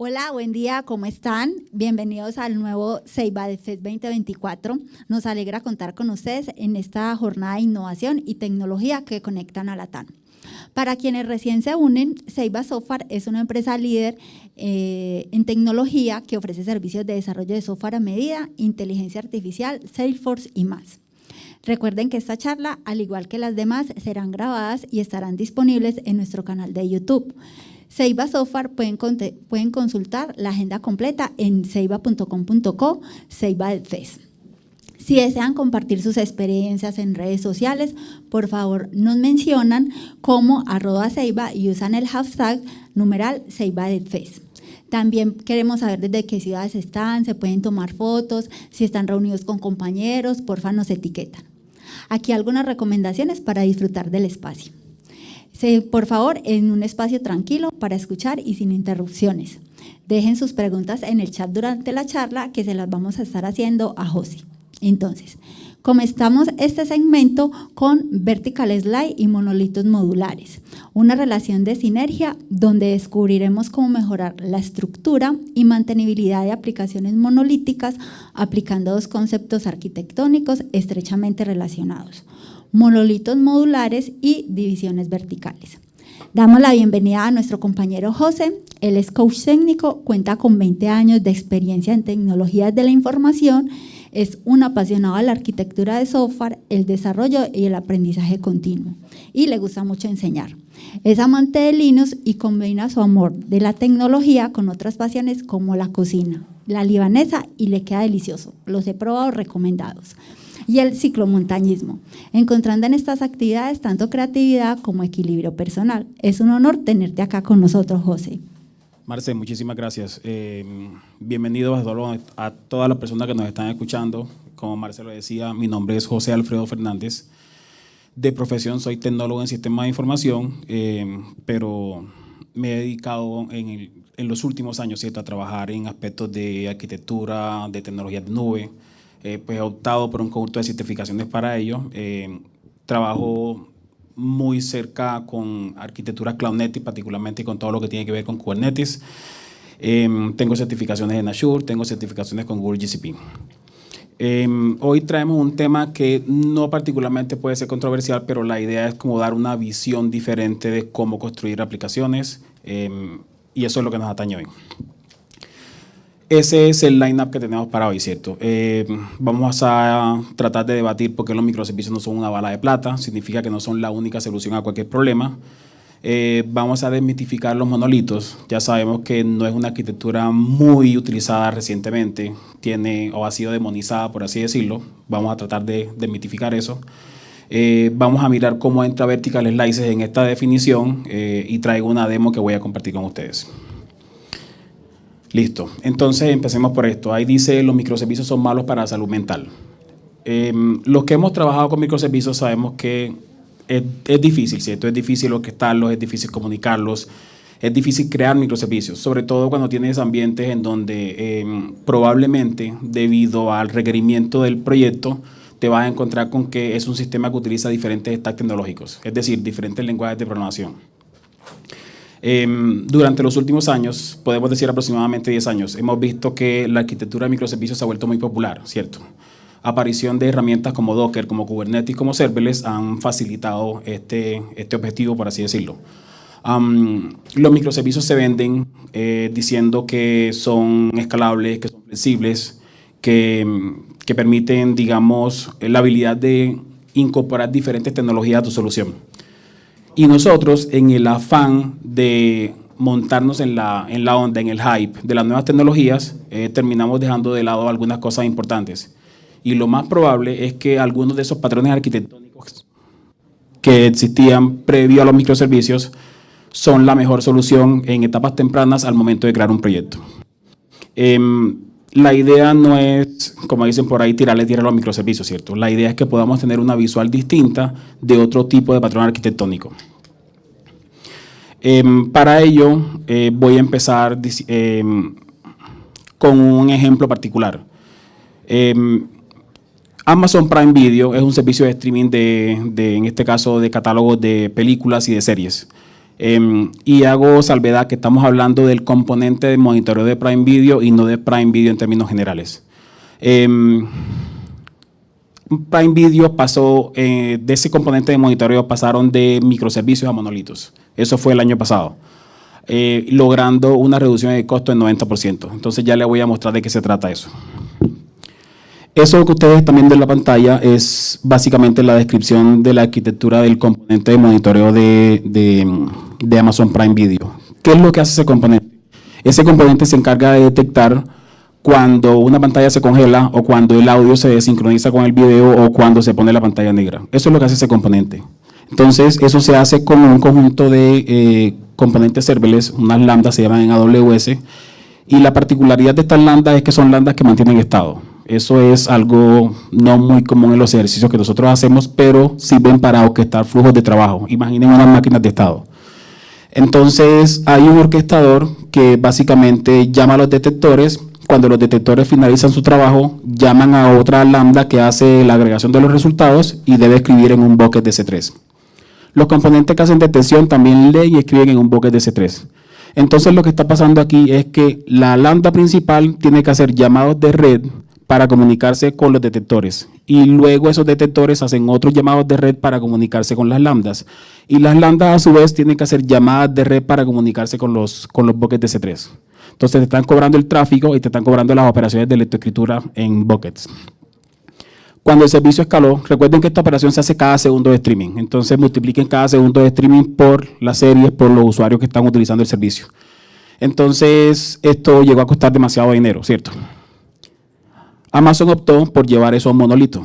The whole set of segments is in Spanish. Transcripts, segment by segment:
Hola, buen día, ¿cómo están? Bienvenidos al nuevo Ceiba Fest 2024. Nos alegra contar con ustedes en esta jornada de innovación y tecnología que conectan a Latam. Para quienes recién se unen, Ceiba Software es una empresa líder en tecnología que ofrece servicios de desarrollo de software a medida, inteligencia artificial, Salesforce y más. Recuerden que esta charla, al igual que las demás, serán grabadas y estarán disponibles en nuestro canal de YouTube. Ceiba Software pueden consultar la agenda completa en ceiba.com.co, Ceiba Fest. Si desean compartir sus experiencias en redes sociales, por favor nos mencionan como @Ceiba y usan el hashtag #CeibaFest. También queremos saber desde qué ciudades están, se pueden tomar fotos, si están reunidos con compañeros, porfa nos etiquetan. Aquí algunas recomendaciones para disfrutar del espacio. Por favor, en un espacio tranquilo para escuchar y sin interrupciones. Dejen sus preguntas en el chat durante la charla que se las vamos a estar haciendo a José. Entonces, comenzamos este segmento con Vertical Slide y monolitos modulares, una relación de sinergia donde descubriremos cómo mejorar la estructura y mantenibilidad de aplicaciones monolíticas aplicando dos conceptos arquitectónicos estrechamente relacionados: monolitos modulares y divisiones verticales. Damos la bienvenida a nuestro compañero José. Él es coach técnico, cuenta con 20 años de experiencia en tecnologías de la información, es un apasionado de la arquitectura de software, el desarrollo y el aprendizaje continuo y le gusta mucho enseñar. Es amante de Linux y combina su amor de la tecnología con otras pasiones como la cocina, la libanesa, y le queda delicioso. Los he probado, recomendados. Y el ciclomontañismo, encontrando en estas actividades tanto creatividad como equilibrio personal. Es un honor tenerte acá con nosotros, José. Marce, muchísimas gracias. Bienvenidos a todas las personas que nos están escuchando. Como Marcelo decía, mi nombre es José Alfredo Fernández. De profesión soy tecnólogo en sistemas de información, pero me he dedicado en los últimos años, ¿cierto?, a trabajar en aspectos de arquitectura, de tecnologías de nube. Pues he optado por un conjunto de certificaciones para ello. Trabajo muy cerca con arquitectura Cloud Native, particularmente con todo lo que tiene que ver con Kubernetes. Tengo certificaciones en Azure, tengo certificaciones con Google GCP. Hoy traemos un tema que no particularmente puede ser controversial, pero la idea es como dar una visión diferente de cómo construir aplicaciones, y eso es lo que nos atañe hoy. Ese es el line-up que tenemos para hoy, ¿cierto? Vamos a tratar de debatir por qué los microservicios no son una bala de plata, significa que no son la única solución a cualquier problema. Vamos a desmitificar los monolitos. Ya sabemos que no es una arquitectura muy utilizada recientemente, o ha sido demonizada, por así decirlo. Vamos a tratar de desmitificar eso. Vamos a mirar cómo entra Vertical Slices en esta definición y traigo una demo que voy a compartir con ustedes. Listo, entonces empecemos por esto. Ahí dice: los microservicios son malos para la salud mental. Los que hemos trabajado con microservicios sabemos que es difícil, ¿cierto? Es difícil orquestarlos, es difícil comunicarlos, es difícil crear microservicios, sobre todo cuando tienes ambientes en donde probablemente, debido al requerimiento del proyecto, te vas a encontrar con que es un sistema que utiliza diferentes stacks tecnológicos, es decir, diferentes lenguajes de programación. Durante los últimos años, podemos decir aproximadamente 10 años, hemos visto que la arquitectura de microservicios se ha vuelto muy popular, ¿cierto? Aparición de herramientas como Docker, como Kubernetes, como Serverless han facilitado este objetivo, por así decirlo. Los microservicios se venden diciendo que son escalables, que son flexibles, que permiten, digamos, la habilidad de incorporar diferentes tecnologías a tu solución. Y nosotros, en el afán de montarnos en la onda, en el hype de las nuevas tecnologías, terminamos dejando de lado algunas cosas importantes. Y lo más probable es que algunos de esos patrones arquitectónicos que existían previo a los microservicios son la mejor solución en etapas tempranas al momento de crear un proyecto. La idea no es, como dicen por ahí, tirarle tierra a los microservicios, ¿cierto? La idea es que podamos tener una visual distinta de otro tipo de patrón arquitectónico. Para ello, voy a empezar con un ejemplo particular. Amazon Prime Video es un servicio de streaming en este caso, de catálogos de películas y de series. Y hago salvedad que estamos hablando del componente de monitoreo de Prime Video y no de Prime Video en términos generales. Prime Video pasó, de ese componente de monitoreo pasaron de microservicios a monolitos. Eso fue el año pasado, logrando una reducción de costo del 90%. Entonces ya les voy a mostrar de qué se trata eso. Eso que ustedes están viendo en la pantalla es básicamente la descripción de la arquitectura del componente de monitoreo de Amazon Prime Video. ¿Qué es lo que hace ese componente? Ese componente se encarga de detectar cuando una pantalla se congela o cuando el audio se desincroniza con el video o cuando se pone la pantalla negra. Eso es lo que hace ese componente. Entonces, eso se hace con un conjunto de componentes serverless, unas lambdas se llaman en AWS, y la particularidad de estas lambdas es que son lambdas que mantienen estado. Eso es algo no muy común en los ejercicios que nosotros hacemos, pero sirven para orquestar flujos de trabajo. Imaginen unas máquinas de estado. Entonces, hay un orquestador que básicamente llama a los detectores. Cuando los detectores finalizan su trabajo, llaman a otra lambda que hace la agregación de los resultados y debe escribir en un bucket de S3. Los componentes que hacen detección también leen y escriben en un bucket de S3. Entonces, lo que está pasando aquí es que la lambda principal tiene que hacer llamados de red para comunicarse con los detectores. Y luego esos detectores hacen otros llamados de red para comunicarse con las lambdas. Y las lambdas a su vez tienen que hacer llamadas de red para comunicarse con los buckets de S3. Entonces te están cobrando el tráfico y te están cobrando las operaciones de lectoescritura en buckets. Cuando el servicio escaló, recuerden que esta operación se hace cada segundo de streaming. Entonces multipliquen cada segundo de streaming por las series, por los usuarios que están utilizando el servicio. Entonces esto llegó a costar demasiado dinero, ¿cierto? Amazon optó por llevar eso a un monolito.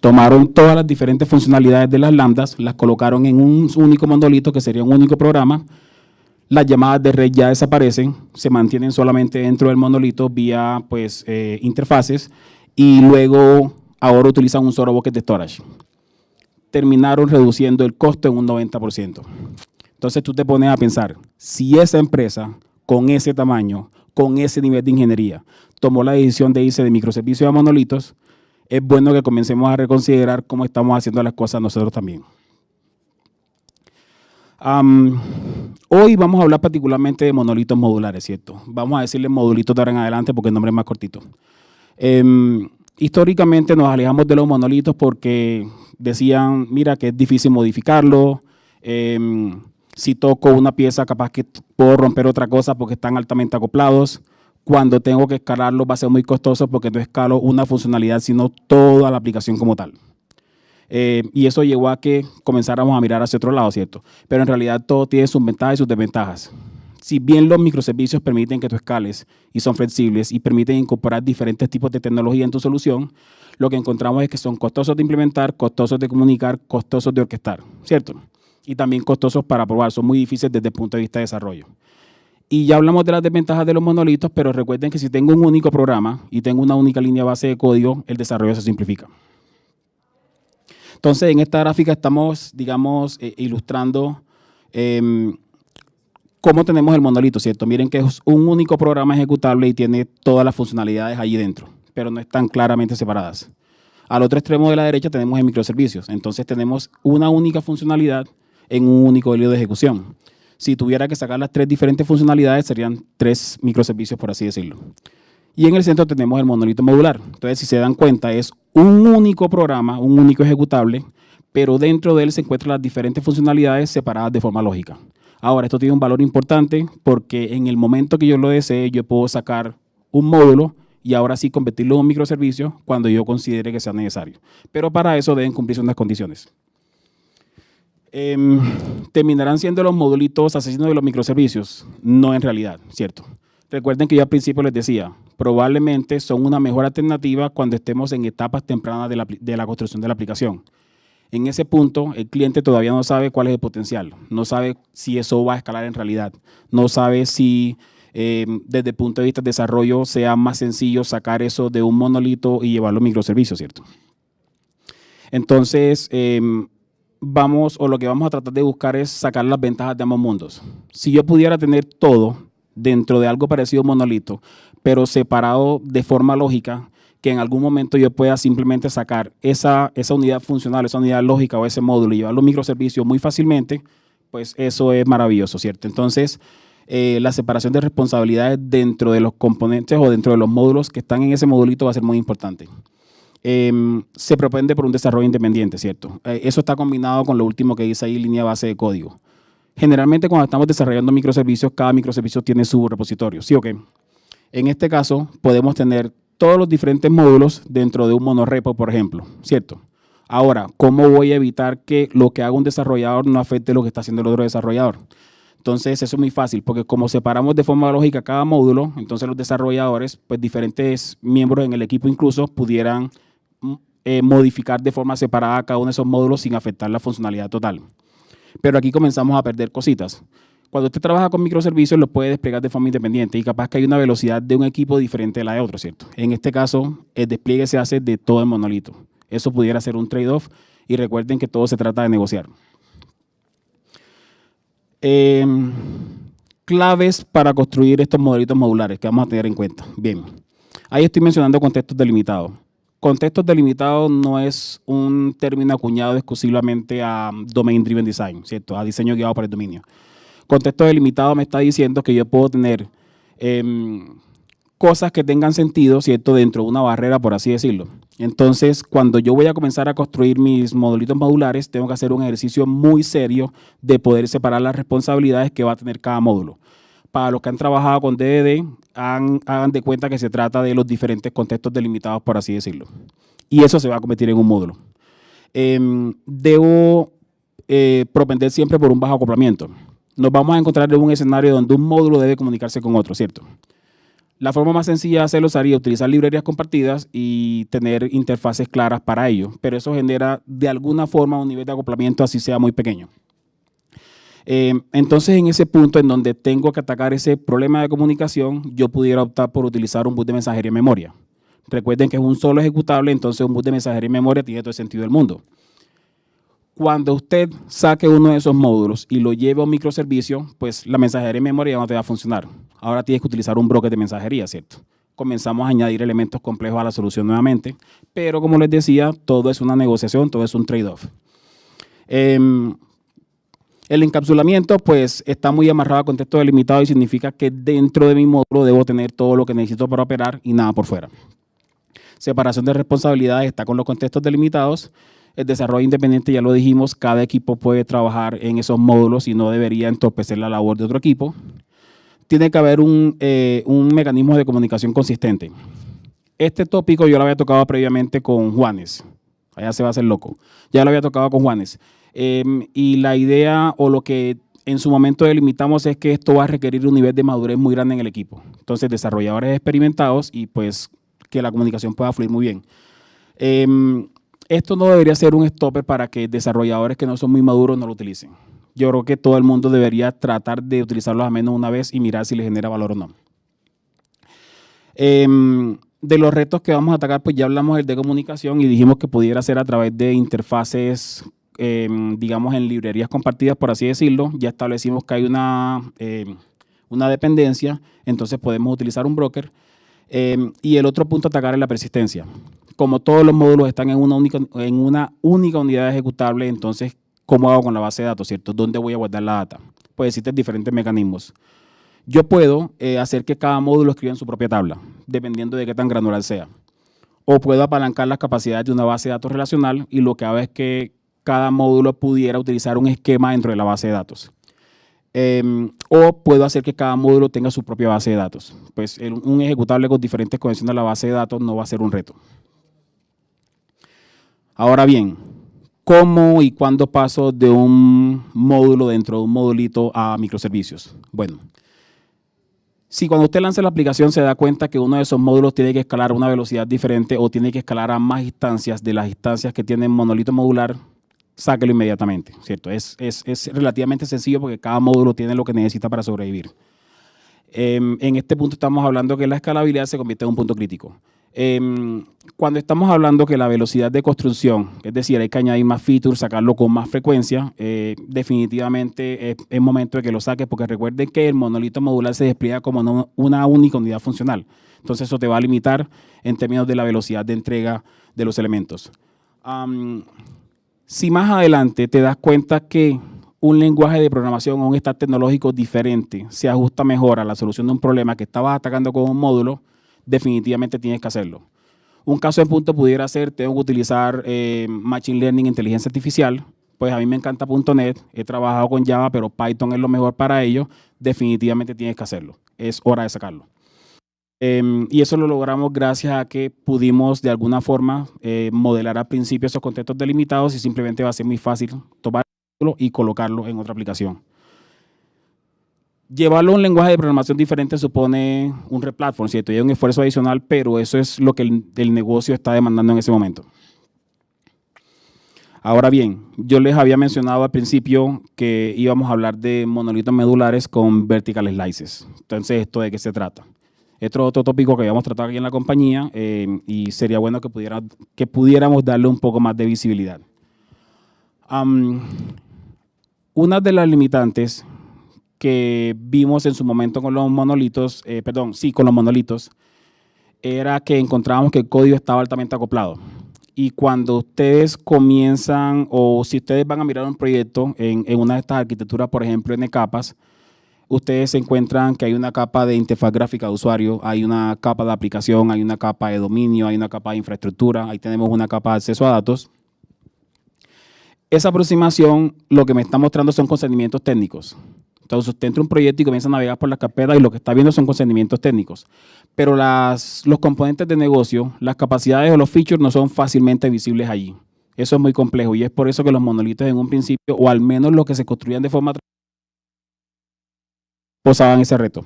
Tomaron todas las diferentes funcionalidades de las lambdas, las colocaron en un único monolito que sería un único programa. Las llamadas de red ya desaparecen, se mantienen solamente dentro del monolito vía interfaces y luego ahora utilizan un solo bucket de storage. Terminaron reduciendo el costo en un 90%. Entonces tú te pones a pensar, si esa empresa con ese tamaño, con ese nivel de ingeniería, tomó la decisión de irse de microservicios a monolitos, es bueno que comencemos a reconsiderar cómo estamos haciendo las cosas nosotros también. Hoy vamos a hablar particularmente de monolitos modulares, ¿cierto? Vamos a decirle modulitos de ahora en adelante porque el nombre es más cortito. Históricamente nos alejamos de los monolitos porque decían, mira, que es difícil modificarlo, si toco una pieza capaz que puedo romper otra cosa porque están altamente acoplados. Cuando tengo que escalarlo va a ser muy costoso porque no escalo una funcionalidad, sino toda la aplicación como tal. Y eso llevó a que comenzáramos a mirar hacia otro lado, ¿cierto? Pero en realidad todo tiene sus ventajas y sus desventajas. Si bien los microservicios permiten que tú escales y son flexibles y permiten incorporar diferentes tipos de tecnología en tu solución, lo que encontramos es que son costosos de implementar, costosos de comunicar, costosos de orquestar, ¿cierto? Y también costosos para probar, son muy difíciles desde el punto de vista de desarrollo. Y ya hablamos de las desventajas de los monolitos, pero recuerden que si tengo un único programa y tengo una única línea base de código, el desarrollo se simplifica. Entonces, en esta gráfica estamos, digamos, ilustrando cómo tenemos el monolito, ¿cierto? Miren que es un único programa ejecutable y tiene todas las funcionalidades allí dentro, pero no están claramente separadas. Al otro extremo de la derecha tenemos el microservicios. Entonces, tenemos una única funcionalidad en un único hilo de ejecución. Si tuviera que sacar las tres diferentes funcionalidades, serían 3 microservicios, por así decirlo. Y en el centro tenemos el monolito modular. Entonces, si se dan cuenta, es un único programa, un único ejecutable, pero dentro de él se encuentran las diferentes funcionalidades separadas de forma lógica. Ahora, esto tiene un valor importante porque en el momento que yo lo desee, yo puedo sacar un módulo y ahora sí convertirlo en un microservicio cuando yo considere que sea necesario. Pero para eso deben cumplirse unas condiciones. ¿Terminarán siendo los modulitos asesinos de los microservicios? No en realidad, ¿cierto? Recuerden que yo al principio les decía, probablemente son una mejor alternativa cuando estemos en etapas tempranas de la construcción de la aplicación. En ese punto, el cliente todavía no sabe cuál es el potencial, no sabe si eso va a escalar en realidad, no sabe si desde el punto de vista de desarrollo sea más sencillo sacar eso de un monolito y llevarlo a microservicios, ¿cierto? Entonces, lo que vamos a tratar de buscar es sacar las ventajas de ambos mundos. Si yo pudiera tener todo dentro de algo parecido a un monolito, pero separado de forma lógica, que en algún momento yo pueda simplemente sacar esa unidad funcional, esa unidad lógica o ese módulo y llevarlo a un microservicio muy fácilmente, pues eso es maravilloso, ¿cierto? Entonces, la separación de responsabilidades dentro de los componentes o dentro de los módulos que están en ese modulito va a ser muy importante. Se propende por un desarrollo independiente, ¿cierto? Eso está combinado con lo último que dice ahí, línea base de código. Generalmente, cuando estamos desarrollando microservicios, cada microservicio tiene su repositorio, ¿sí o qué? En este caso, podemos tener todos los diferentes módulos dentro de un monorepo, por ejemplo, ¿cierto? Ahora, ¿cómo voy a evitar que lo que haga un desarrollador no afecte lo que está haciendo el otro desarrollador? Entonces, eso es muy fácil, porque como separamos de forma lógica cada módulo, entonces los desarrolladores, pues diferentes miembros en el equipo incluso, pudieran modificar de forma separada cada uno de esos módulos sin afectar la funcionalidad total. Pero aquí comenzamos a perder cositas. Cuando usted trabaja con microservicios, los puede desplegar de forma independiente y capaz que hay una velocidad de un equipo diferente a la de otro, ¿cierto? En este caso, el despliegue se hace de todo el monolito. Eso pudiera ser un trade-off y recuerden que todo se trata de negociar. Claves para construir estos modelitos modulares que vamos a tener en cuenta. Bien, ahí estoy mencionando contextos delimitados. Contextos delimitados no es un término acuñado exclusivamente a Domain Driven Design, ¿cierto? A diseño guiado por el dominio. Contexto delimitado me está diciendo que yo puedo tener cosas que tengan sentido, ¿cierto? Dentro de una barrera, por así decirlo. Entonces, cuando yo voy a comenzar a construir mis modelitos modulares, tengo que hacer un ejercicio muy serio de poder separar las responsabilidades que va a tener cada módulo. Para los que han trabajado con DDD, hagan de cuenta que se trata de los diferentes contextos delimitados, por así decirlo. Y eso se va a convertir en un módulo. Debo propender siempre por un bajo acoplamiento. Nos vamos a encontrar en un escenario donde un módulo debe comunicarse con otro, ¿cierto? La forma más sencilla de hacerlo sería utilizar librerías compartidas y tener interfaces claras para ello, pero eso genera de alguna forma un nivel de acoplamiento así sea muy pequeño. Entonces, en ese punto en donde tengo que atacar ese problema de comunicación, yo pudiera optar por utilizar un bus de mensajería en memoria. Recuerden que es un solo ejecutable, entonces un bus de mensajería en memoria tiene todo el sentido del mundo. Cuando usted saque uno de esos módulos y lo lleve a un microservicio, pues la mensajería en memoria ya no te va a funcionar. Ahora tienes que utilizar un broker de mensajería, ¿cierto? Comenzamos a añadir elementos complejos a la solución nuevamente, pero como les decía, todo es una negociación, todo es un trade-off. El encapsulamiento, pues, está muy amarrado a contexto delimitado y significa que dentro de mi módulo debo tener todo lo que necesito para operar y nada por fuera. Separación de responsabilidades está con los contextos delimitados. El desarrollo independiente, ya lo dijimos, cada equipo puede trabajar en esos módulos y no debería entorpecer la labor de otro equipo. Tiene que haber un mecanismo de comunicación consistente. Este tópico yo lo había tocado previamente con Juanes. Allá se va a hacer loco. Ya lo había tocado con Juanes. Y la idea o lo que en su momento delimitamos es que esto va a requerir un nivel de madurez muy grande en el equipo. Entonces, desarrolladores experimentados y pues que la comunicación pueda fluir muy bien. Esto no debería ser un stopper para que desarrolladores que no son muy maduros no lo utilicen. Yo creo que todo el mundo debería tratar de utilizarlos al menos una vez y mirar si les genera valor o no. De los retos que vamos a atacar, pues ya hablamos del de comunicación y dijimos que pudiera ser a través de interfaces, digamos, en librerías compartidas, por así decirlo. Ya establecimos que hay una dependencia, entonces podemos utilizar un broker. Y el otro punto a atacar es la persistencia. Como todos los módulos están en una única unidad ejecutable, entonces, ¿cómo hago con la base de datos, cierto? ¿Dónde voy a guardar la data? Pues existen diferentes mecanismos. Yo puedo hacer que cada módulo escriba en su propia tabla, dependiendo de qué tan granular sea. O puedo apalancar las capacidades de una base de datos relacional y lo que hago es que cada módulo pudiera utilizar un esquema dentro de la base de datos. O puedo hacer que cada módulo tenga su propia base de datos. Pues un ejecutable con diferentes conexiones a la base de datos no va a ser un reto. Ahora bien, ¿cómo y cuándo paso de un módulo dentro de un modulito a microservicios? Bueno, si cuando usted lanza la aplicación se da cuenta que uno de esos módulos tiene que escalar a una velocidad diferente o tiene que escalar a más instancias de las instancias que tiene el monolito modular, sáquelo inmediatamente, ¿cierto? Es relativamente sencillo porque cada módulo tiene lo que necesita para sobrevivir. En este punto estamos hablando que la escalabilidad se convierte en un punto crítico. Cuando estamos hablando que la velocidad de construcción, es decir, hay que añadir más features, sacarlo con más frecuencia, definitivamente es momento de que lo saques porque recuerden que el monolito modular se despliega como una única unidad funcional. Entonces eso te va a limitar en términos de la velocidad de entrega de los elementos. Si más adelante te das cuenta que un lenguaje de programación o un stack tecnológico diferente se ajusta mejor a la solución de un problema que estabas atacando con un módulo, definitivamente tienes que hacerlo. Un caso de punto pudiera ser, tengo que utilizar Machine Learning, inteligencia artificial. Pues a mí me encanta .NET, he trabajado con Java, pero Python es lo mejor para ello. Definitivamente tienes que hacerlo. Es hora de sacarlo. Y eso lo logramos gracias a que pudimos de alguna forma modelar al principio esos contextos delimitados y simplemente va a ser muy fácil tomarlo y colocarlo en otra aplicación. Llevarlo a un lenguaje de programación diferente supone un replatform, ¿cierto? Y hay un esfuerzo adicional, pero eso es lo que el negocio está demandando en ese momento. Ahora bien, yo les había mencionado al principio que íbamos a hablar de monolitos medulares con vertical slices. Entonces, ¿esto de qué se trata? Esto es otro tópico que habíamos tratado aquí en la compañía y sería bueno que pudiéramos darle un poco más de visibilidad. Una de las limitantes que vimos en su momento con los monolitos, con los monolitos, era que encontrábamos que el código estaba altamente acoplado. Y cuando ustedes comienzan, o si ustedes van a mirar un proyecto en una de estas arquitecturas, por ejemplo, en capas, ustedes se encuentran que hay una capa de interfaz gráfica de usuario, hay una capa de aplicación, hay una capa de dominio, hay una capa de infraestructura, ahí tenemos una capa de acceso a datos. Esa aproximación lo que me está mostrando son consentimientos técnicos. Entonces, usted entra a un proyecto y comienza a navegar por las carpetas y lo que está viendo son consentimientos técnicos. Pero los componentes de negocio, las capacidades o los features no son fácilmente visibles allí. Eso es muy complejo y es por eso que los monolitos en un principio, o al menos los que se construían de forma posaban ese reto.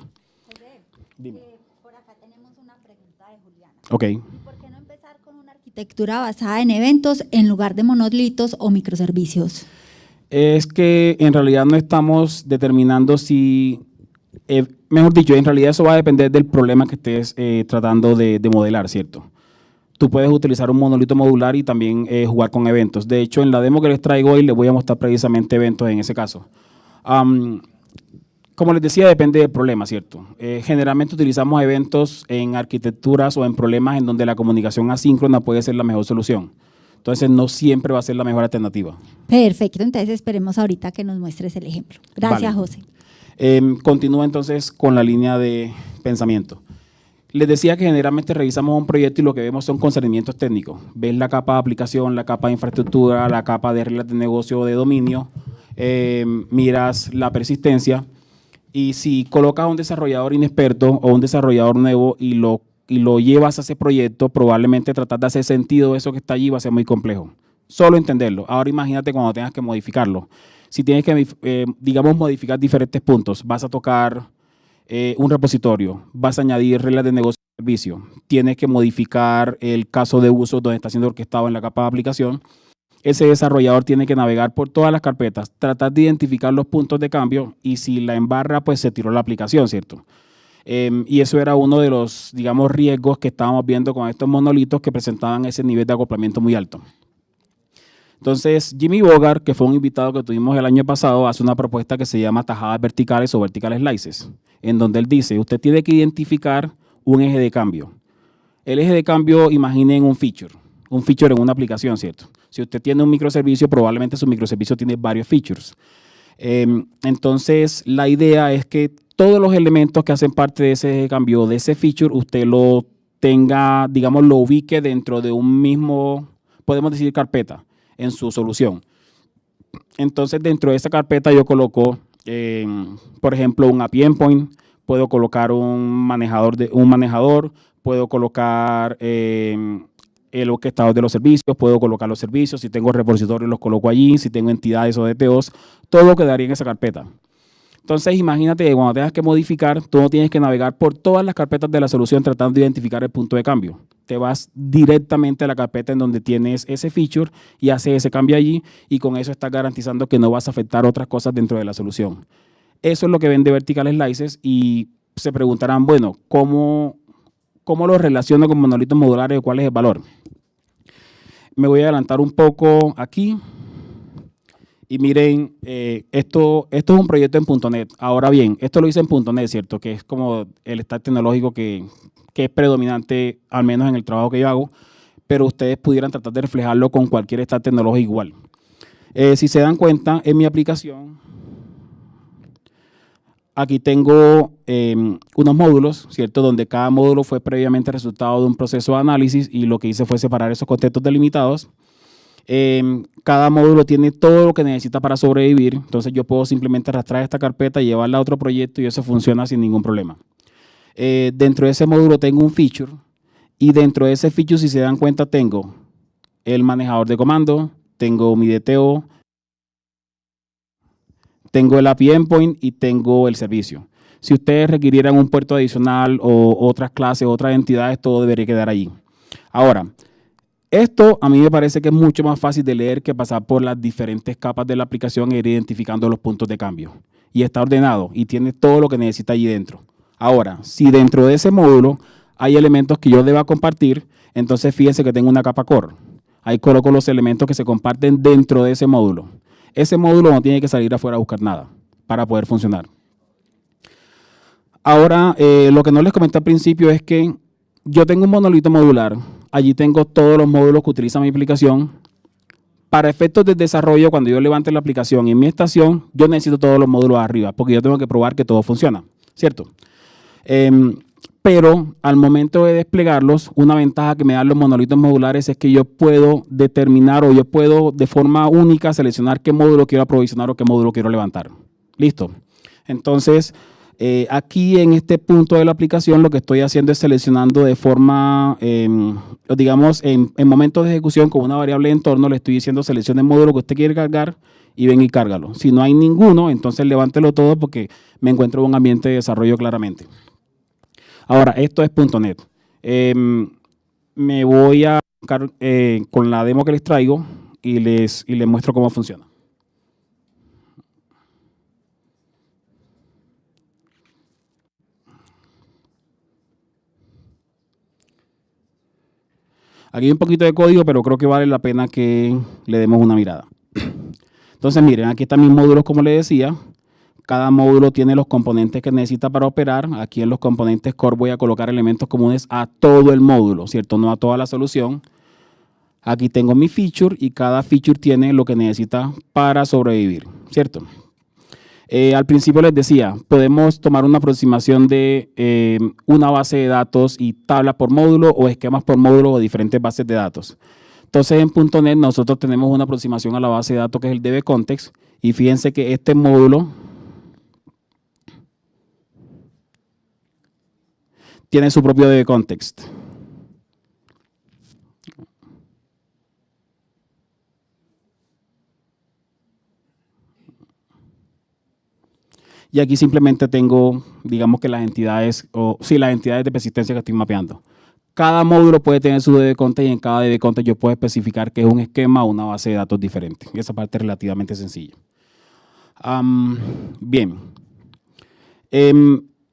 Dime. Por acá tenemos una pregunta de Juliana. Ok. ¿Por qué no empezar con una arquitectura basada en eventos en lugar de monolitos o microservicios? Es que en realidad no estamos determinando si, mejor dicho, en realidad eso va a depender del problema que estés tratando de modelar, ¿cierto? Tú puedes utilizar un monolito modular y también jugar con eventos. De hecho, en la demo que les traigo hoy les voy a mostrar precisamente eventos en ese caso. Como les decía, depende del problema, ¿cierto? Generalmente utilizamos eventos en arquitecturas o en problemas en donde la comunicación asíncrona puede ser la mejor solución. Entonces, no siempre va a ser la mejor alternativa. Perfecto, entonces esperemos ahorita que nos muestres el ejemplo. Gracias, Vale. José. Continúa entonces con la línea de pensamiento. Les decía que generalmente revisamos un proyecto y lo que vemos son concernimientos técnicos. Ves la capa de aplicación, la capa de infraestructura, la capa de reglas de negocio o de dominio, miras la persistencia y si colocas a un desarrollador inexperto o un desarrollador nuevo y lo llevas a ese proyecto, probablemente tratar de hacer sentido de eso que está allí va a ser muy complejo. Solo entenderlo. Ahora imagínate cuando tengas que modificarlo. Si tienes que, digamos, modificar diferentes puntos, vas a tocar un repositorio, vas a añadir reglas de negocio y servicio, tienes que modificar el caso de uso donde está siendo orquestado en la capa de aplicación. Ese desarrollador tiene que navegar por todas las carpetas, tratar de identificar los puntos de cambio y si la embarra, pues se tiró la aplicación, ¿cierto? Y eso era uno de los, digamos, riesgos que estábamos viendo con estos monolitos que presentaban ese nivel de acoplamiento muy alto. Entonces, Jimmy Bogart, que fue un invitado que tuvimos el año pasado, hace una propuesta que se llama tajadas verticales o vertical slices, en donde él dice, usted tiene que identificar un eje de cambio. El eje de cambio, imaginen un feature en una aplicación, ¿cierto? Si usted tiene un microservicio, probablemente su microservicio tiene varios features. Entonces, la idea es que todos los elementos que hacen parte de ese cambio, de ese feature, usted lo tenga, digamos, lo ubique dentro de un mismo, podemos decir, carpeta en su solución. Entonces, dentro de esa carpeta yo coloco, por ejemplo, un API endpoint, puedo colocar un manejador, puedo colocar el orquestador de los servicios, puedo colocar los servicios, si tengo repositorios los coloco allí, si tengo entidades o DPOs, todo quedaría en esa carpeta. Entonces, imagínate que cuando tengas que modificar, tú no tienes que navegar por todas las carpetas de la solución tratando de identificar el punto de cambio. Te vas directamente a la carpeta en donde tienes ese feature y haces ese cambio allí y con eso estás garantizando que no vas a afectar otras cosas dentro de la solución. Eso es lo que vende Vertical Slices y se preguntarán, bueno, ¿cómo lo relaciono con monolitos modulares o cuál es el valor? Me voy a adelantar un poco aquí. Y miren, esto es un proyecto en .NET. Ahora bien, esto lo hice en .NET, ¿cierto? Que es como el stack tecnológico que es predominante, al menos en el trabajo que yo hago, pero ustedes pudieran tratar de reflejarlo con cualquier stack tecnológico igual. Si se dan cuenta, en mi aplicación Aquí tengo unos módulos, ¿cierto? Donde cada módulo fue previamente resultado de un proceso de análisis y lo que hice fue separar esos contextos delimitados. Cada módulo tiene todo lo que necesita para sobrevivir, entonces yo puedo simplemente arrastrar esta carpeta y llevarla a otro proyecto y eso funciona sin ningún problema. Dentro de ese módulo tengo un feature y dentro de ese feature, si se dan cuenta, tengo el manejador de comando, tengo mi DTO, tengo el API Endpoint y tengo el servicio. Si ustedes requirieran un puerto adicional o otras clases, otras entidades, todo debería quedar allí. Ahora, esto a mí me parece que es mucho más fácil de leer que pasar por las diferentes capas de la aplicación e ir identificando los puntos de cambio. Y está ordenado y tiene todo lo que necesita allí dentro. Ahora, si dentro de ese módulo hay elementos que yo deba compartir, entonces fíjense que tengo una capa core. Ahí coloco los elementos que se comparten dentro de ese módulo. Ese módulo no tiene que salir afuera a buscar nada para poder funcionar. Ahora, lo que no les comenté al principio es que yo tengo un monolito modular. Allí tengo todos los módulos que utiliza mi aplicación. Para efectos de desarrollo, cuando yo levante la aplicación en mi estación, yo necesito todos los módulos arriba, porque yo tengo que probar que todo funciona, ¿cierto? Pero al momento de desplegarlos, una ventaja que me dan los monolitos modulares es que yo puedo determinar o yo puedo de forma única seleccionar qué módulo quiero aprovisionar o qué módulo quiero levantar. ¿Listo? Entonces, aquí en este punto de la aplicación lo que estoy haciendo es seleccionando de forma, digamos, en momentos de ejecución con una variable de entorno, le estoy diciendo seleccione el módulo que usted quiere cargar y ven y cárgalo. Si no hay ninguno, entonces levántelo todo porque me encuentro en un ambiente de desarrollo claramente. Ahora, esto es .NET. Me voy a con la demo que les traigo y les muestro cómo funciona. Aquí hay un poquito de código, pero creo que vale la pena que le demos una mirada. Entonces, miren, aquí están mis módulos, como les decía. Cada módulo tiene los componentes que necesita para operar. Aquí en los componentes core voy a colocar elementos comunes a todo el módulo, ¿cierto? No a toda la solución. Aquí tengo mi feature y cada feature tiene lo que necesita para sobrevivir, ¿cierto? Al principio les decía, podemos tomar una aproximación de una base de datos y tabla por módulo o esquemas por módulo o diferentes bases de datos. Entonces en .NET nosotros tenemos una aproximación a la base de datos que es el DB Context y fíjense que este módulo tiene su propio DB Context. Y aquí simplemente tengo, digamos que las entidades de persistencia que estoy mapeando. Cada módulo puede tener su DB Context y en cada DB Context yo puedo especificar que es un esquema o una base de datos diferente. Y esa parte es relativamente sencilla. Bien.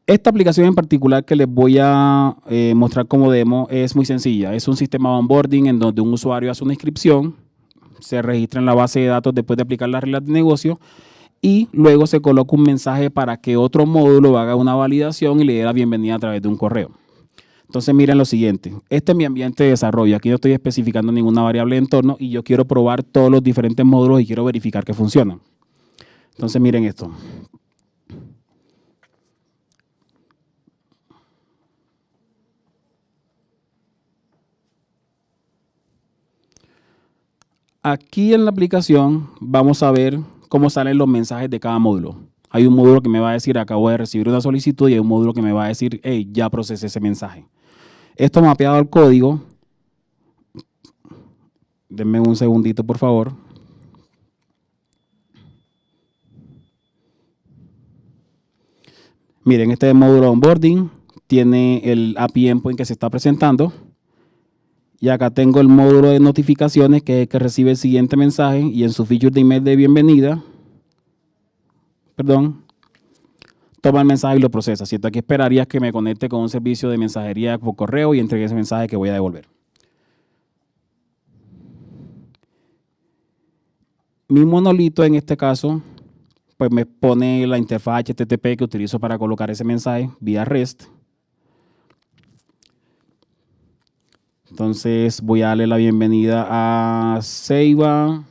Esta aplicación en particular que les voy a mostrar como demo es muy sencilla. Es un sistema de onboarding en donde un usuario hace una inscripción, se registra en la base de datos después de aplicar las reglas de negocio y luego se coloca un mensaje para que otro módulo haga una validación y le dé la bienvenida a través de un correo. Entonces miren lo siguiente, este es mi ambiente de desarrollo, aquí no estoy especificando ninguna variable de entorno y yo quiero probar todos los diferentes módulos y quiero verificar que funcionan. Entonces miren esto. Aquí en la aplicación vamos a ver cómo salen los mensajes de cada módulo. Hay un módulo que me va a decir acabo de recibir una solicitud y hay un módulo que me va a decir hey, ya procesé ese mensaje. Esto mapeado al código. Denme un segundito, por favor. Miren, este módulo de onboarding tiene el API Endpoint que se está presentando. Y acá tengo el módulo de notificaciones que es el que recibe el siguiente mensaje y en su feature de email de bienvenida, toma el mensaje y lo procesa. ¿Cierto? Aquí esperaría que me conecte con un servicio de mensajería por correo y entregue ese mensaje que voy a devolver. Mi monolito en este caso, pues me pone la interfaz HTTP que utilizo para colocar ese mensaje vía REST. Entonces voy a darle la bienvenida a Ceiba.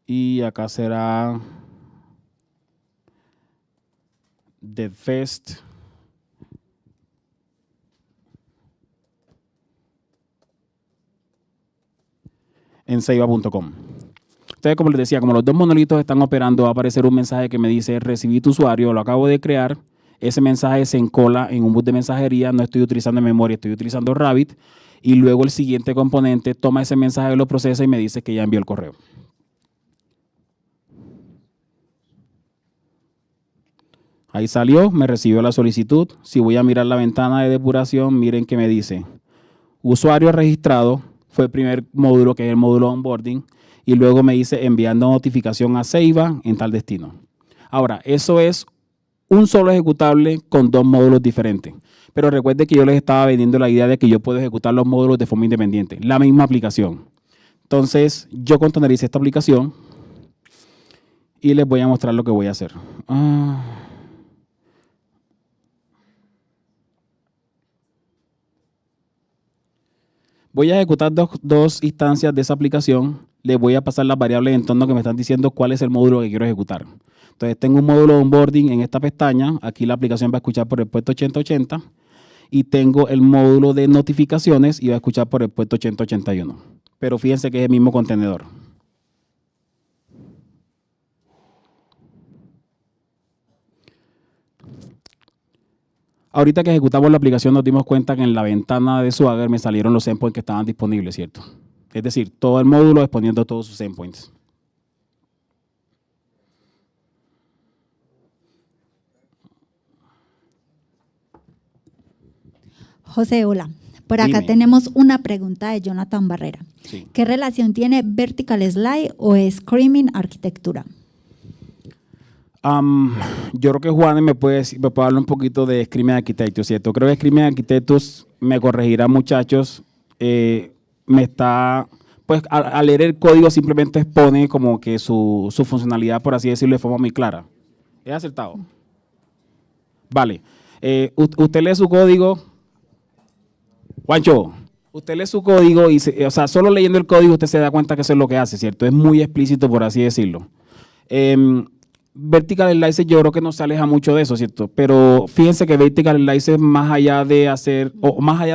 Y acá será DevFest en ceiba.com. Entonces, como les decía, como los dos monolitos están operando, va a aparecer un mensaje que me dice, recibí tu usuario, lo acabo de crear. Ese mensaje se encola en un bus de mensajería, no estoy utilizando memoria, estoy utilizando Rabbit. Y luego el siguiente componente toma ese mensaje, lo procesa y me dice que ya envió el correo. Ahí salió, me recibió la solicitud. Si voy a mirar la ventana de depuración, miren que me dice, usuario registrado, fue el primer módulo, que es el módulo onboarding, y luego me dice enviando notificación a Ceiba en tal destino. Ahora, eso es un solo ejecutable con dos módulos diferentes. Pero recuerde que yo les estaba vendiendo la idea de que yo puedo ejecutar los módulos de forma independiente, la misma aplicación. Entonces, yo contenericé esta aplicación y les voy a mostrar lo que voy a hacer. Voy a ejecutar dos instancias de esa aplicación. Les voy a pasar las variables de entorno que me están diciendo cuál es el módulo que quiero ejecutar. Entonces, tengo un módulo de onboarding en esta pestaña. Aquí la aplicación va a escuchar por el puerto 8080. Y tengo el módulo de notificaciones y va a escuchar por el puerto 8081. Pero fíjense que es el mismo contenedor. Ahorita que ejecutamos la aplicación nos dimos cuenta que en la ventana de Swagger me salieron los endpoints que estaban disponibles, ¿cierto? Es decir, todo el módulo exponiendo todos sus endpoints. José, hola. Por acá Dime. tenemos una pregunta de Jonathan Barrera. Sí. ¿Qué relación tiene Vertical Slide o Screaming Arquitectura? Yo creo que Juan me puede hablar un poquito de Screaming Architecture, ¿cierto? Creo que Screaming Architectures, me corregirá, muchachos, pues al leer el código simplemente expone como que su funcionalidad, por así decirlo, de forma muy clara. ¿Es acertado? Vale. Usted lee su código. Juancho, usted lee su código y, solo leyendo el código usted se da cuenta que eso es lo que hace, ¿cierto? Es muy explícito, por así decirlo. Vertical Slices yo creo que no se aleja mucho de eso, ¿cierto? Pero fíjense que Vertical Slices, más allá de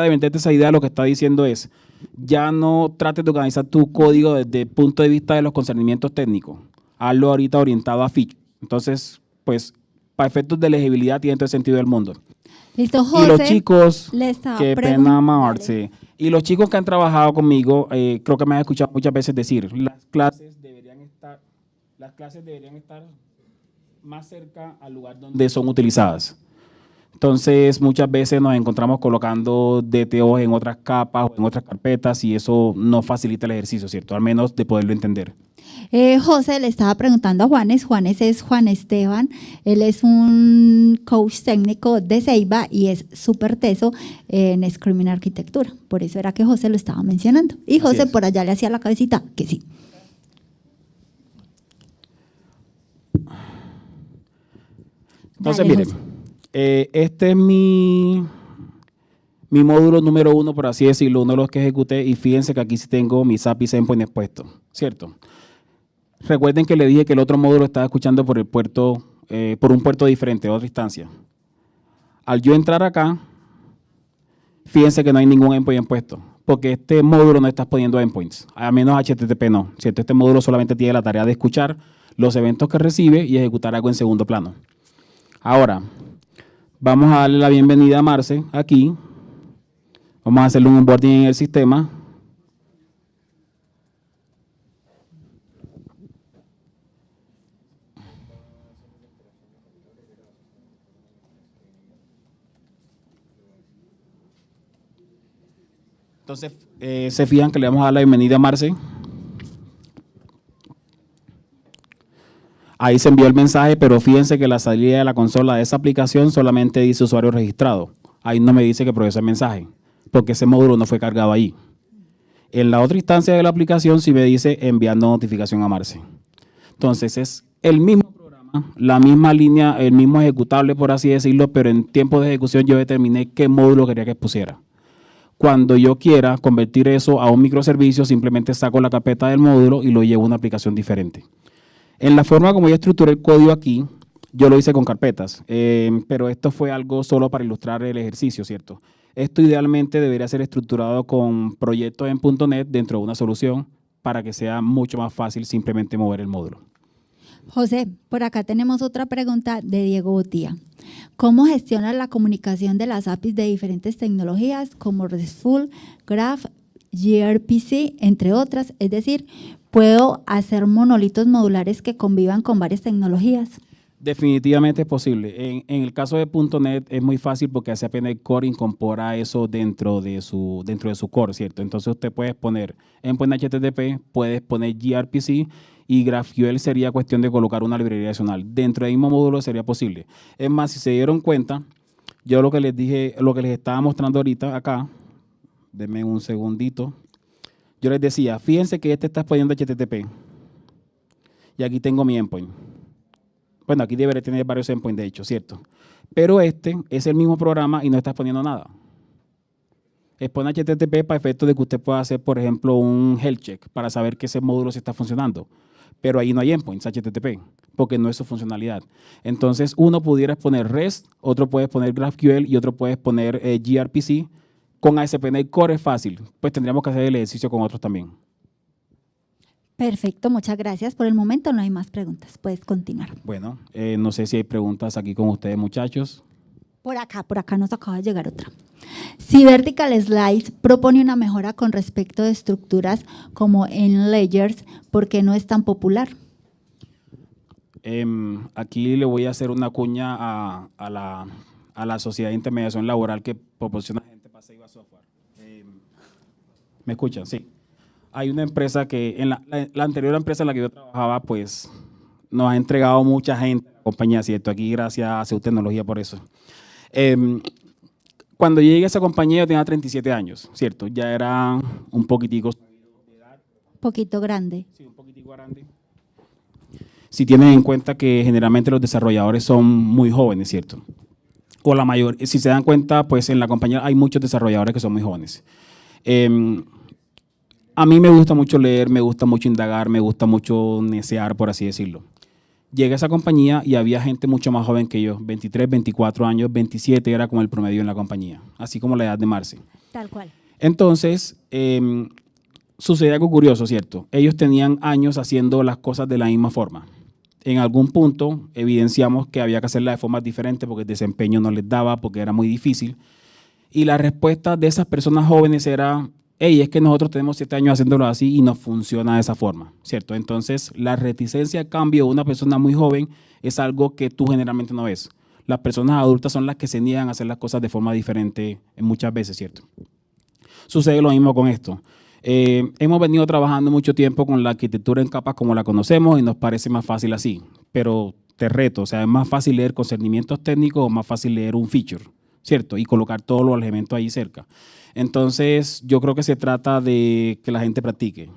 venderte esa idea, lo que está diciendo es, ya no trates de organizar tu código desde el punto de vista de los concernimientos técnicos. Hazlo ahorita orientado a feature. Entonces, pues, para efectos de legibilidad tiene todo el sentido del mundo. Listo, José. Y los chicos, qué pena amarse. Y los chicos que han trabajado conmigo, creo que me han escuchado muchas veces decir, las clases deberían estar más cerca al lugar donde son utilizadas. Entonces, muchas veces nos encontramos colocando DTOs en otras capas o en otras carpetas y eso no facilita el ejercicio, ¿cierto? Al menos de poderlo entender. José le estaba preguntando a Juanes. Juanes es Juan Esteban. Él es un coach técnico de Ceiba y es súper teso en Screaming Arquitectura. Por eso era que José lo estaba mencionando. Y José por allá le hacía la cabecita que sí. Entonces, miren, este es mi módulo número 1, por así decirlo, uno de los que ejecuté, y fíjense que aquí sí tengo mis APIs endpoint expuestos, ¿cierto? Recuerden que le dije que el otro módulo estaba escuchando por el puerto, por un puerto diferente, otra instancia. Al yo entrar acá, fíjense que no hay ningún endpoint expuesto, porque este módulo no está poniendo endpoints, a menos HTTP no, ¿cierto? Este módulo solamente tiene la tarea de escuchar los eventos que recibe y ejecutar algo en segundo plano. Ahora, vamos a darle la bienvenida a Marce aquí. Vamos a hacerle un onboarding en el sistema. Entonces, se fijan que le vamos a dar la bienvenida a Marce. Ahí se envió el mensaje, pero fíjense que la salida de la consola de esa aplicación solamente dice usuario registrado. Ahí no me dice que procesó el mensaje, porque ese módulo no fue cargado ahí. En la otra instancia de la aplicación sí me dice enviando notificación a Marce. Entonces es el mismo programa, la misma línea, el mismo ejecutable, por así decirlo, pero en tiempo de ejecución yo determiné qué módulo quería que expusiera. Cuando yo quiera convertir eso a un microservicio, simplemente saco la carpeta del módulo y lo llevo a una aplicación diferente. En la forma como yo estructuré el código aquí, Yo lo hice con carpetas, pero esto fue algo solo para ilustrar el ejercicio, ¿cierto? Esto idealmente debería ser estructurado con proyectos en .NET dentro de una solución para que sea mucho más fácil simplemente mover el módulo. José, por acá tenemos otra pregunta de Diego Botía. ¿Cómo gestionas la comunicación de las APIs de diferentes tecnologías como RESTful, Graph, gRPC, entre otras? Es decir, ¿puedo hacer monolitos modulares que convivan con varias tecnologías? Definitivamente es posible. En el caso de .NET es muy fácil porque SAP.NET Core incorpora eso dentro de su core, ¿cierto? Entonces usted puede poner endpoint HTTP, puedes poner gRPC y GraphQL sería cuestión de colocar una librería adicional. Dentro del mismo módulo sería posible. Es más, si se dieron cuenta, yo lo que les dije, lo que les estaba mostrando ahorita acá, denme un segundito, yo les decía, fíjense que este está poniendo HTTP y aquí tengo mi endpoint. Bueno, aquí debería tener varios endpoints, de hecho, ¿cierto? Pero este es el mismo programa y no estás poniendo nada. Expone HTTP para efectos de que usted pueda hacer, por ejemplo, un health check para saber que ese módulo se está funcionando. Pero ahí no hay endpoints HTTP, porque no es su funcionalidad. Entonces, uno pudiera poner REST, otro puede poner GraphQL y otro puede poner gRPC. Con ASP.NET Core es fácil, pues tendríamos que hacer el ejercicio con otros también. Perfecto, muchas gracias. Por el momento no hay más preguntas. Puedes continuar. Bueno, no sé si hay preguntas aquí con ustedes, muchachos. Por acá nos acaba de llegar otra. Si Vertical Slice propone una mejora con respecto de estructuras como en Layers, ¿por qué no es tan popular? Aquí le voy a hacer una cuña a la sociedad de intermediación laboral que proporciona gente para Ceiba Software. ¿Me escuchan? Sí. Hay una empresa que, en la anterior empresa en la que yo trabajaba, pues nos ha entregado mucha gente a la compañía, ¿cierto? Aquí gracias a Seu Tecnología por eso. Cuando llegué a esa compañía yo tenía 37 años, ¿cierto? Ya era un poquitico de edad. Poquito grande. Sí, un poquitico grande. Si tienen en cuenta que generalmente los desarrolladores son muy jóvenes, ¿cierto? O la mayor, si se dan cuenta, pues en la compañía hay muchos desarrolladores que son muy jóvenes. A mí me gusta mucho leer, me gusta mucho indagar, me gusta mucho necear, por así decirlo. Llegué a esa compañía y había gente mucho más joven que yo, 23, 24 años, 27 era como el promedio en la compañía, así como la edad de Marce. Tal cual. Entonces, sucede algo curioso, ¿cierto? Ellos tenían años haciendo las cosas de la misma forma. En algún punto evidenciamos que había que hacerla de formas diferentes porque el desempeño no les daba, porque era muy difícil. Y la respuesta de esas personas jóvenes era, hey, es que nosotros tenemos 7 años haciéndolo así y no funciona de esa forma, ¿cierto? Entonces, la reticencia al cambio de una persona muy joven es algo que tú generalmente no ves. Las personas adultas son las que se niegan a hacer las cosas de forma diferente muchas veces, ¿cierto? Sucede lo mismo con esto. Hemos venido trabajando mucho tiempo con la arquitectura en capas como la conocemos y nos parece más fácil así, pero te reto, o sea, es más fácil leer concernimientos técnicos o más fácil leer un feature, ¿cierto? Y colocar todos los elementos ahí cerca. Entonces, yo creo que se trata de que la gente practique.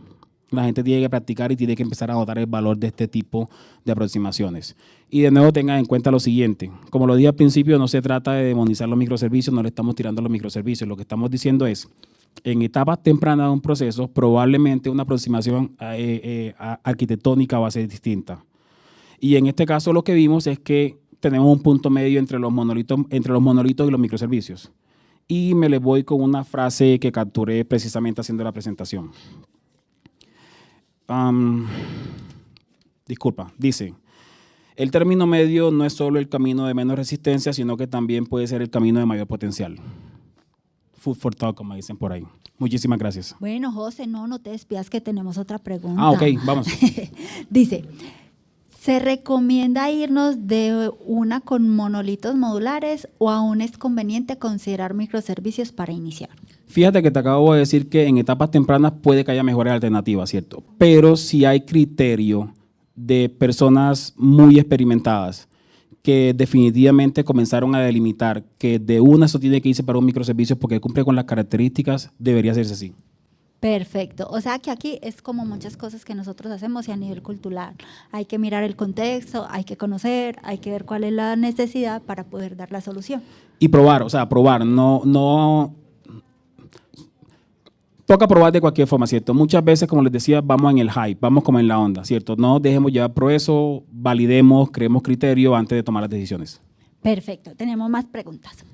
La gente tiene que practicar y tiene que empezar a notar el valor de este tipo de aproximaciones. Y de nuevo tengan en cuenta lo siguiente. Como lo dije al principio, no se trata de demonizar los microservicios, no le estamos tirando a los microservicios. Lo que estamos diciendo es, en etapas tempranas de un proceso, probablemente una aproximación arquitectónica va a ser distinta. Y en este caso lo que vimos es que tenemos un punto medio entre los monolitos y los microservicios. Y me les voy con una frase que capturé precisamente haciendo la presentación. Disculpa, dice, el término medio no es solo el camino de menos resistencia, sino que también puede ser el camino de mayor potencial. Food for thought, como dicen por ahí. Muchísimas gracias. Bueno, José, no te despidas que tenemos otra pregunta. Ah, ok, vamos. Dice, ¿se recomienda irnos de una con monolitos modulares o aún es conveniente considerar microservicios para iniciar? Fíjate que te acabo de decir que en etapas tempranas puede que haya mejores alternativas, ¿cierto? Pero si hay criterio de personas muy experimentadas que definitivamente comenzaron a delimitar que de una eso tiene que irse para un microservicio porque cumple con las características, debería hacerse así. Perfecto. O sea que aquí es como muchas cosas que nosotros hacemos y a nivel cultural. Hay que mirar el contexto, hay que conocer, hay que ver cuál es la necesidad para poder dar la solución. Y probar, o sea, probar, no Toca probar de cualquier forma, ¿cierto? Muchas veces, como les decía, vamos en el hype, vamos como en la onda, ¿cierto? No dejemos llevar por eso, validemos, creemos criterio antes de tomar las decisiones. Perfecto, tenemos más preguntas.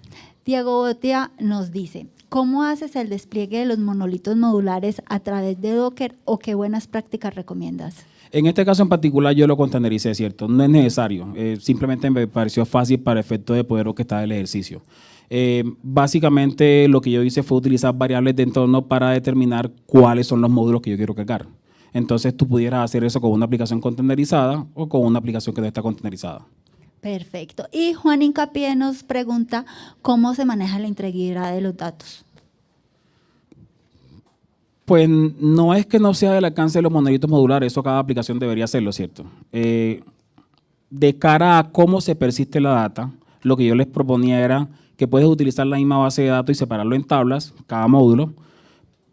Diego Botia nos dice, ¿cómo haces el despliegue de los monolitos modulares a través de Docker o qué buenas prácticas recomiendas? En este caso en particular yo lo containericé, ¿cierto? No es necesario, simplemente me pareció fácil para efecto de poder orquestar el ejercicio. Básicamente lo que yo hice fue utilizar variables de entorno para determinar cuáles son los módulos que yo quiero cargar. Entonces tú pudieras hacer eso con una aplicación containerizada o con una aplicación que no está containerizada. Perfecto. Y Juan Hincapié nos pregunta cómo se maneja la integridad de los datos. Pues no es que no sea del alcance de los monolitos modulares, eso cada aplicación debería hacerlo, ¿cierto? De cara a cómo se persiste la data, lo que yo les proponía era que puedes utilizar la misma base de datos y separarlo en tablas, cada módulo,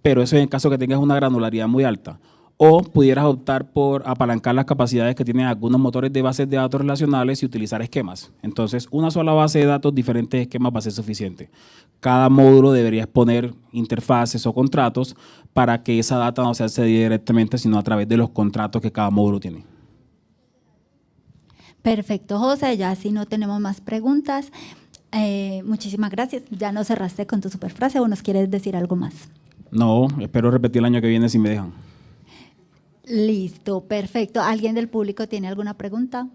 pero eso en el caso que tengas una granularidad muy alta. O pudieras optar por apalancar las capacidades que tienen algunos motores de bases de datos relacionales y utilizar esquemas. Entonces, una sola base de datos, diferentes esquemas va a ser suficiente. Cada módulo debería exponer interfaces o contratos para que esa data no se acceda directamente, sino a través de los contratos que cada módulo tiene. Perfecto, José, ya si no tenemos más preguntas. Muchísimas gracias. Ya nos cerraste con tu superfrase o nos quieres decir algo más. No, espero repetir el año que viene si me dejan. Listo, perfecto. ¿Alguien del público tiene alguna pregunta?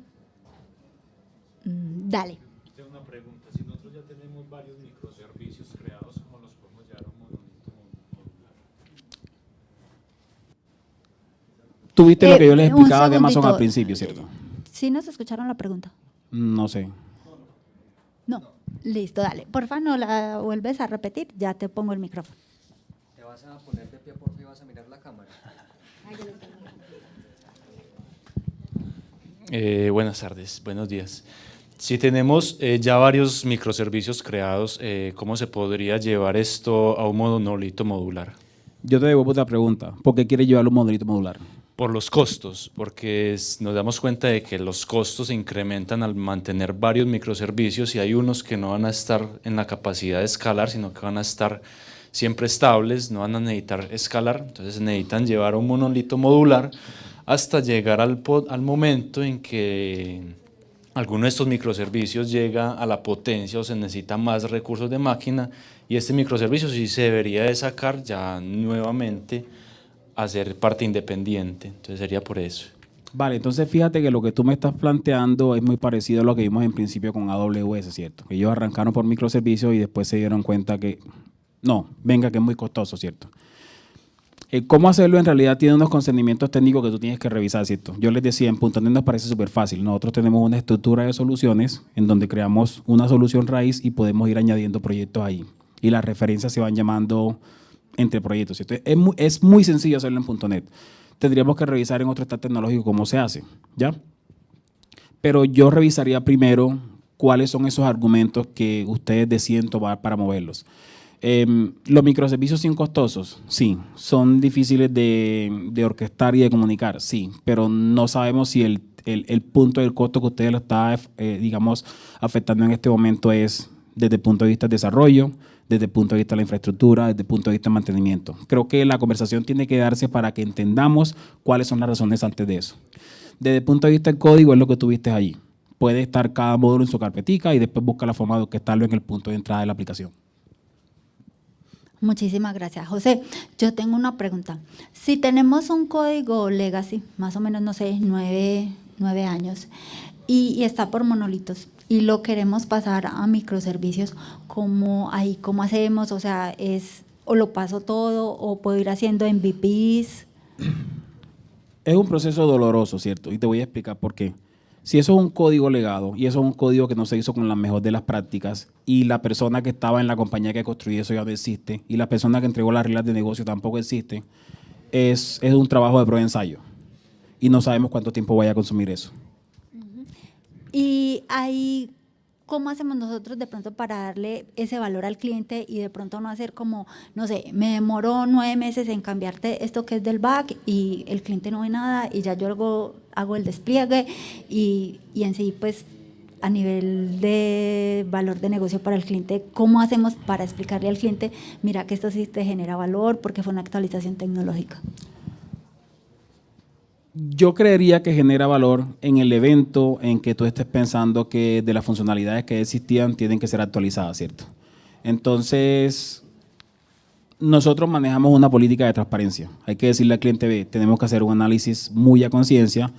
Dale. Tengo una pregunta. Si nosotros ya tenemos varios microservicios creados, ¿cómo los podemos llevar a un monolito modular? Tuviste lo que yo les Un explicaba de Amazon segundito. al principio, ¿cierto? ¿Sí nos escucharon la pregunta? No sé. No. Listo, dale. Porfa, no la vuelves a repetir, ya te pongo el micrófono. Te vas a poner de pie, porfa, y vas a mirar la cámara. Buenas tardes, buenos días. Si tenemos ya varios microservicios creados, ¿cómo se podría llevar esto a un monolito modular? Yo te devuelvo otra pregunta. ¿Por qué quieres llevarlo a un monolito modular? Por los costos, porque nos damos cuenta de que los costos se incrementan al mantener varios microservicios y hay unos que no van a estar en la capacidad de escalar, sino que van a estar siempre estables, no van a necesitar escalar, entonces necesitan llevar un monolito modular hasta llegar al momento en que alguno de estos microservicios llega a la potencia o se necesita más recursos de máquina y este microservicio sí se debería de sacar ya nuevamente a ser parte independiente, entonces sería por eso. Vale, entonces fíjate que lo que tú me estás planteando es muy parecido a lo que vimos en principio con AWS, ¿cierto? Ellos arrancaron por microservicios y después se dieron cuenta que no, venga, que es muy costoso, ¿cierto? Cómo hacerlo en realidad tiene unos consentimientos técnicos que tú tienes que revisar, ¿cierto? Yo les decía, en .NET nos parece súper fácil. Nosotros tenemos una estructura de soluciones en donde creamos una solución raíz y podemos ir añadiendo proyectos ahí. Y las referencias se van llamando entre proyectos, ¿cierto? Es muy sencillo hacerlo en .NET. Tendríamos que revisar en otro stack tecnológico cómo se hace, ¿ya? Pero yo revisaría primero cuáles son esos argumentos que ustedes deciden tomar para moverlos. ¿Los microservicios son costosos? Sí. ¿Son difíciles de orquestar y de comunicar? Sí, pero no sabemos si el punto del costo que ustedes lo está, digamos, afectando en este momento es desde el punto de vista del desarrollo, desde el punto de vista de la infraestructura, desde el punto de vista del mantenimiento. Creo que la conversación tiene que darse para que entendamos cuáles son las razones antes de eso. Desde el punto de vista del código es lo que tuviste allí. Puede estar cada módulo en su carpetica y después busca la forma de orquestarlo en el punto de entrada de la aplicación. Muchísimas gracias, José. Yo tengo una pregunta. Si tenemos un código legacy, más o menos, no sé, 9 años, y está por monolitos, y lo queremos pasar a microservicios, ¿cómo hacemos? O sea, o lo paso todo, o puedo ir haciendo MVPs. Es un proceso doloroso, ¿cierto? Y te voy a explicar por qué. Si eso es un código legado y eso es un código que no se hizo con la mejor de las prácticas y la persona que estaba en la compañía que construyó eso ya no existe y la persona que entregó las reglas de negocio tampoco existe, es un trabajo de prueba de ensayo y no sabemos cuánto tiempo vaya a consumir eso. Y ahí, ¿cómo hacemos nosotros de pronto para darle ese valor al cliente y de pronto no hacer como, no sé, me demoró 9 meses en cambiarte esto que es del back y el cliente no ve nada y ya yo hago el despliegue y en sí pues a nivel de valor de negocio para el cliente, ¿cómo hacemos para explicarle al cliente, mira que esto sí te genera valor porque fue una actualización tecnológica? Yo creería que genera valor en el evento en que tú estés pensando que de las funcionalidades que existían tienen que ser actualizadas, ¿cierto? Entonces, nosotros manejamos una política de transparencia. Hay que decirle al cliente, ve, tenemos que hacer un análisis muy a conciencia,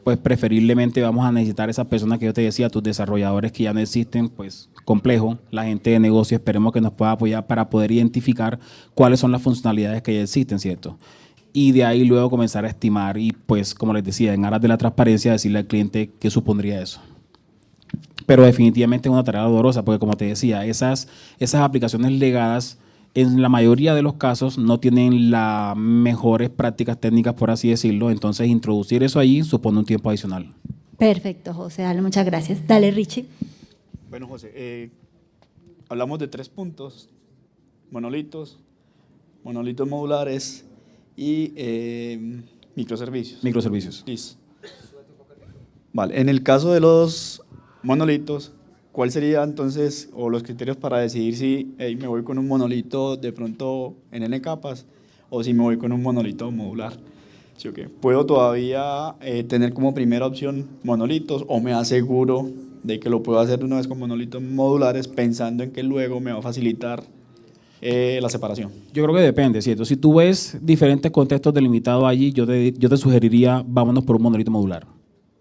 pues preferiblemente vamos a necesitar esas personas que yo te decía, tus desarrolladores que ya no existen, pues complejo, la gente de negocio, esperemos que nos pueda apoyar para poder identificar cuáles son las funcionalidades que ya existen, ¿cierto? Y de ahí luego comenzar a estimar y pues, como les decía, en aras de la transparencia, decirle al cliente qué supondría eso. Pero definitivamente es una tarea dolorosa porque, como te decía, esas aplicaciones legadas en la mayoría de los casos no tienen las mejores prácticas técnicas, por así decirlo, entonces introducir eso allí supone un tiempo adicional. Perfecto, José, dale, muchas gracias. Dale, Richie. Bueno, José, hablamos de 3 puntos, monolitos modulares y microservicios. Microservicios. Listo. Vale, en el caso de los monolitos, ¿cuál sería entonces, o los criterios para decidir si me voy con un monolito de pronto en N capas o si me voy con un monolito modular? ¿Sí o qué? ¿Puedo todavía tener como primera opción monolitos o me aseguro de que lo puedo hacer de una vez con monolitos modulares pensando en que luego me va a facilitar la separación? Yo creo que depende, ¿cierto? Si tú ves diferentes contextos delimitados allí, yo te sugeriría, vámonos por un monolito modular,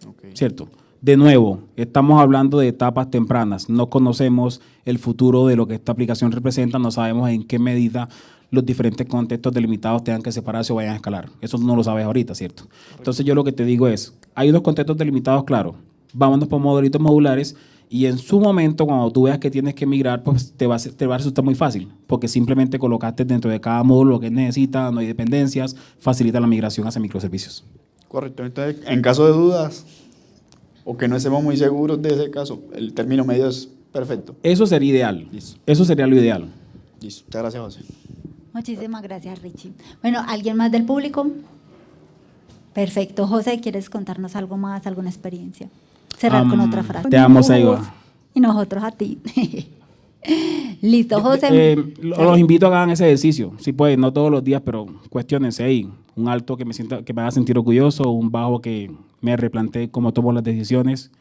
Okay. ¿cierto? De nuevo, estamos hablando de etapas tempranas, no conocemos el futuro de lo que esta aplicación representa, no sabemos en qué medida los diferentes contextos delimitados tengan que separarse o vayan a escalar. Eso no lo sabes ahorita, ¿cierto? Entonces yo lo que te digo es, hay unos contextos delimitados, claro, vámonos por modelitos modulares y en su momento, cuando tú veas que tienes que migrar, pues te va a resultar muy fácil, porque simplemente colocaste dentro de cada módulo lo que necesita, no hay dependencias, facilita la migración hacia microservicios. Correcto. Entonces, en caso de dudas o que no estemos muy seguros de ese caso, el término medio es perfecto. Eso sería ideal. Listo. Eso sería lo ideal. Listo. Muchas gracias, José. Muchísimas gracias, Richie. Bueno, ¿alguien más del público? Perfecto. José, ¿quieres contarnos algo más, alguna experiencia? Cerrar con otra frase. Te amo, Seiba. Y nosotros a ti. Listo, José. Los invito a que hagan ese ejercicio. Sí, pues, no todos los días, pero cuestionense ahí. Un alto que me haga sentir orgulloso, un bajo que me replantee cómo tomo las decisiones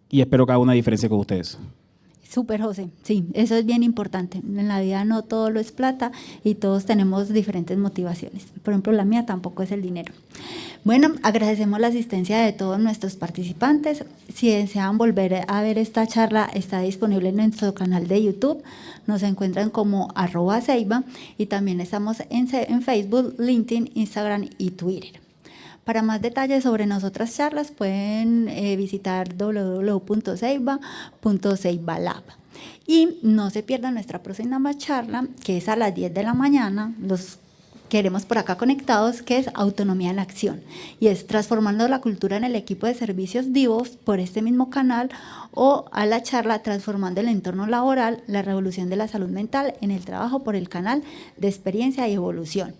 y espero que haga una diferencia con ustedes. Súper, José. Sí, eso es bien importante. En la vida no todo lo es plata y todos tenemos diferentes motivaciones. Por ejemplo, la mía tampoco es el dinero. Bueno, agradecemos la asistencia de todos nuestros participantes. Si desean volver a ver esta charla, está disponible en nuestro canal de YouTube. Nos encuentran como @Seiba y también estamos en Facebook, LinkedIn, Instagram y Twitter. Para más detalles sobre nuestras charlas pueden visitar www.seiba.seibalab. Y no se pierdan nuestra próxima charla, que es a las 10 de la mañana. Los queremos por acá conectados, que es Autonomía en Acción. Y es transformando la cultura en el equipo de servicios DIVOS por este mismo canal, o a la charla Transformando el entorno laboral, la revolución de la salud mental en el trabajo por el canal de Experiencia y Evolución.